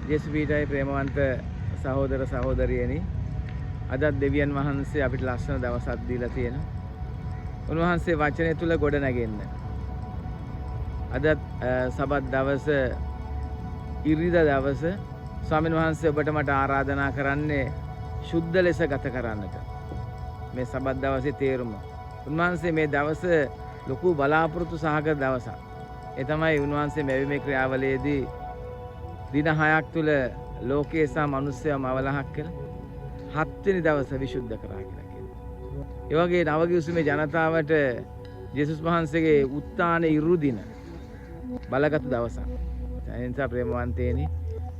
ජේසුස්වීටයි ප්‍රේමවන්ත සහෝදර සහෝදරියනි අද දෙවියන් වහන්සේ අපිට ලස්සන දවසක් දීලා තියෙනවා. උන්වහන්සේ වචනය තුල ගොඩ නැගෙන්න. අද සබත් දවස ඉරිදා දවස ස්වාමීන් වහන්සේ ඔබට මට ආරාධනා කරන්නේ සුද්ධ ලෙස ගත කරන්නට. මේ සබත් දවසේ තේරුම. උන්වහන්සේ මේ දවස ලොකු බලාපොරොත්තු සහගත දවසක්. ඒ තමයි උන්වහන්සේ මෙවැනි ක්‍රියාවලියේදී දින 6ක් තුල ලෝකයේ සහ මිනිස්යාම අවලහක් කියලා 7 වෙනි දවස විසුද්ධ කරා කියලා කියනවා. ඒ වගේ නවගිවිසුමේ ජනතාවට ජේසුස් වහන්සේගේ උත්ථාන ඉරුදින බලගත් දවසක්. ඒ නිසා ප්‍රේමවන්තේනි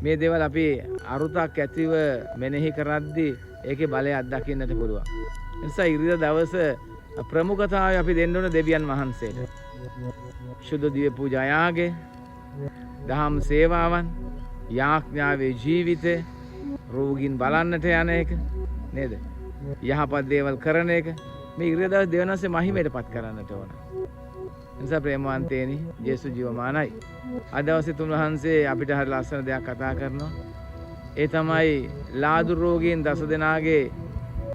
මේ දේවල් අපි අරුතක් ඇතිව මෙනෙහි කරද්දී ඒකේ බලය අත්දකින්නට පුළුවන්. ඒ නිසා ඉරිදා දවස ප්‍රමුඛතාවය අපි දෙන්න ඕන දෙවියන් වහන්සේට. සුද්ධ දිව්‍ය පූජා යාගය, දහම් සේවාවන්, යාඥාවේ ජීවිතේ, රෝගීන් බලන්නට යන එක නේද? යහපත් දේවල් කරන එක මේ ඉරිදා දවස් දෙවනස්සේ මහිමයටපත් කරන්නට ඕන. නිසා ප්‍රේමවන්තේනි ජේසුස් ජීවමානයි. අද දවසේ තුන්වහන්සේ අපිට හරි ලස්සන දෙයක් කතා කරනවා. ඒ තමයි ලාදුර රෝගීන් 10 දෙනාගේ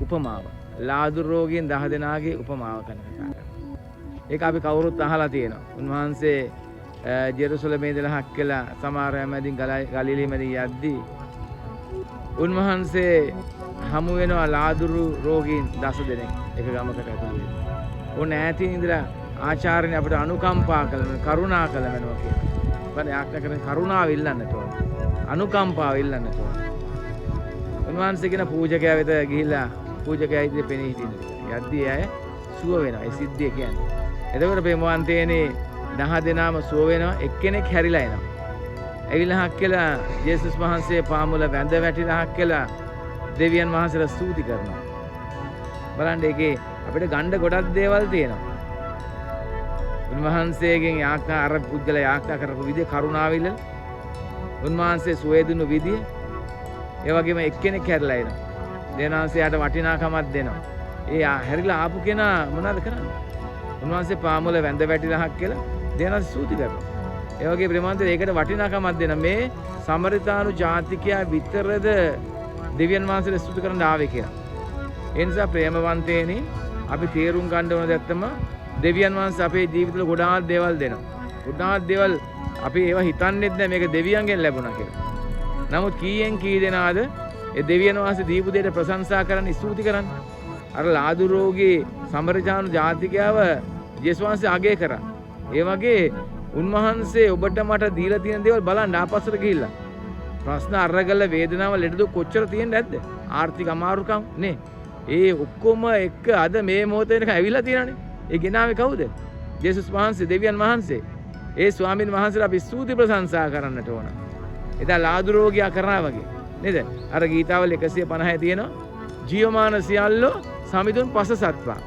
උපමාව. ලාදුර රෝගීන් 10 දෙනාගේ උපමාව ගැන කතා කරනවා. ඒක අපි කවුරුත් අහලා තියෙනවා. උන්වහන්සේ ජෙරුසලමේ ඉඳලා හක්කලා සමාරය මැදින් ගලිලී මැදින් යද්දී උන්වහන්සේ හමු වෙනවා ලාදුරු රෝගීන් 10 දෙනෙක් එක ගමකට ඇතුළු වෙනවා. ඕන ඈතින් ඉඳලා ආචාර්යනේ අපිට අනුකම්පා කළා කරුණා කළා වෙනවා කියලා. බල යාඥා කරන කරුණාව ඉල්ලන්නට ඕන. අනුකම්පාව ඉල්ලන්නට ඕන. උන්වහන්සේ කියන පූජකයා වෙත ගිහිල්ලා පූජකයා ඉදිරියේ පෙනී හිටින්න. යද්දී අය සුව වෙනවා. ඒ සිද්ධිය කියන්නේ. එතකොට ප්‍රේමවන්තයනේ 10 දෙනාම සුව වෙනවා. එක්කෙනෙක් හැරිලා එනවා. ඇවිල්ලා හක්කලා ජේසුස් වහන්සේ පාමුල වැඳ වැටිලා හක්කලා දෙවියන් වහන්සේලා ස්තුති කරනවා. බලන්න ඒකේ අපිට ගණ්ඩ ගොඩක් දේවල් තියෙනවා. උන්වහන්සේගෙන් යාඥා අර පුද්ගල යාඥා කරපු විදිහ කරුණාවිල්ල උන්වහන්සේ සුවය දුන්නු විදිහ ඒ වගේම එක්කෙනෙක් හැරිලා එනවා. දෙනාන්සයාට වටිනාකමක් දෙනවා. ඒ හැරිලා ආපු කෙනා මොනවද කරන්නේ? උන්වහන්සේ පාමුල වැඳ වැටිලා හක්කලා දෙනාන්ස ස්තුති කරනවා. ඒ වගේ ප්‍රේමවන්තයෝ ඒකට වටිනාකමක් දෙන මේ සමරිතානු ජාතිකයා විතරද දෙවියන් වහන්සේට ස්තුති කරන්න ආවේ කියලා. ඒ නිසා ප්‍රේමවන්තයනි අපි තේරුම් ගන්න ඕන දේ තමයි දෙවියන් වහන්සේ අපේ ජීවිතවල ගොඩාක් දේවල් දෙනවා. ගොඩාක් දේවල් අපි ඒවා හිතන්නේත් නැහැ මේක දෙවියන්ගෙන් ලැබුණා කියලා. නමුත් කීයෙන් කී දෙනාද ඒ දෙවියන් වහන්සේ දීපු දෙයට ප්‍රශංසා කරන්න ස්තුති කරන්නේ. අර ලාදුර රෝගී සමරිතානු ජාතිකයාව ජේසුස් වහන්සේ අගය කරා. ඒ වගේ උන්වහන්සේ ඔබට මට දීලා තියෙන දේවල් බලන්න ආපස්සට ගිහිල්ලා. ප්‍රශ්න අරගල වේදනාව ලෙඩ දුක් කොච්චර තියෙන්නේ නැද්ද? ආර්ථික අමාරුකම් නේ. ඒ ඔක්කොම එක අද මේ මොහොතේ වෙනකන් ඇවිල්ලා තියෙනනේ. ඒ ගෙනාවේ කවුද? ජේසුස් වහන්සේ දෙවියන් වහන්සේ. ඒ ස්වාමීන් වහන්සේලා අපි ස්තුති ප්‍රශංසා කරන්නට ඕන. එදා ලාදුර රෝගියා කරා වගේ නේද? අර ගීතාවල 150 තියෙනවා. ජීවමාන සියල්ලෝ සමිඳුන් පස සත්වා.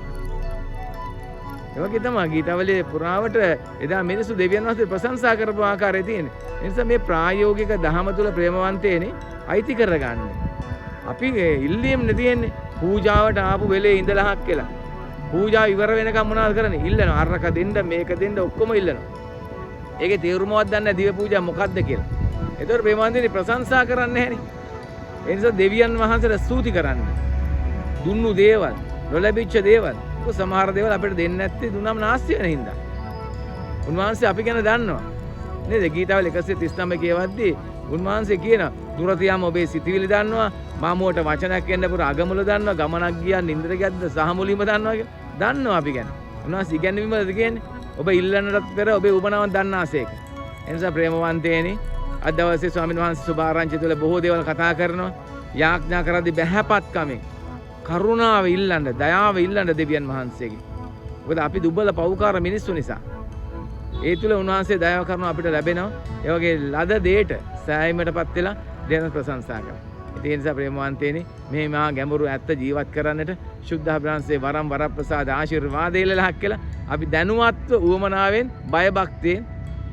ඒ වගේ තමයි ගීතාවලේ පුරාවට එදා මිනිස්සු දෙවියන් වහන්සේ ප්‍රශංසා කරපු ආකාරය තියෙන්නේ. ඒ නිසා මේ ප්‍රායෝගික දහම තුල ප්‍රේමවන්තයනේ අයිති කරගන්න. අපි ඉල්ලීම් නෙදෙන්නේ පූජාවට ආපු වෙලේ ඉඳලා හක් කියලා. පූජාව ඉවර වෙනකම් මොනවද කරන්නේ? ඉල්ලනවා. අරක දෙන්න මේක දෙන්න ඔක්කොම ඉල්ලනවා. ඒකේ තේරුමවත් දන්නේ නැහැ දිව පූජා මොකක්ද කියලා. ඒතකොට ප්‍රේමවන්තයනේ ප්‍රශංසා කරන්නේ නැහෙනේ. ඒ නිසා දෙවියන් වහන්සේට ස්තුති කරන්න. දුන්නු දේවල්, නොලැබිච්ච දේවල් සමහර දේවල් අපිට දෙන්නේ නැත්තේ දුන්නම නාස්ති වෙන හින්දා. උන්වහන්සේ අපි ගැන දන්නවා. නේද? ගීතාවල 139 කියවද්දී උන්වහන්සේ කියනවා දුර තියාම ඔබේ සිතවිලි දන්නවා, මාමුවට වචනයක් එන්න පුර අගමුල දන්නවා, ගමනක් ගියා නින්දට ගියද්ද සහ මුලින්ම දන්නවා කියලා. දන්නවා අපි ගැන. උන්වහන්සේ ඉගැන්වීමද කියන්නේ? ඔබ ඉල්ලන්නටත් පෙර ඔබේ උපනාවන් දන්නාසේක. ඒ නිසා ප්‍රේමවන්තයනි අද දවසේ ස්වාමීන් වහන්සේ සුභාරංචි තුළ බොහෝ දේවල් කතා කරනවා. යාඥා කරද්දී බහැපත්කමෙන් කරුණාව ඉල්ලන්න, දයාව ඉල්ලන්න දෙවියන් වහන්සේගෙන්. මොකද අපි දුබල පව්කාර මිනිස්සු නිසා. ඒ තුල උන්වහන්සේ දයාව කරනවා අපිට ලැබෙනවා. ඒ වගේ ලද දෙයට සෑයීමටපත් වෙලා දෙන ප්‍රශංසා කරනවා. ඒ නිසා ප්‍රේමවන්තයනි මේ මහා ගැඹුරු ඇත්ත ජීවත් කරන්නට ශුද්ධ අභ්‍රංශේ වරම් වරප්‍රසාද ආශිර්වාද ඉල්ලලහක් කියලා අපි දැනුවත්ව උවමනාවෙන් බය භක්තියෙන්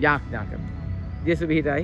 යාඥා කරනවා. ජේසුස් විහිදයි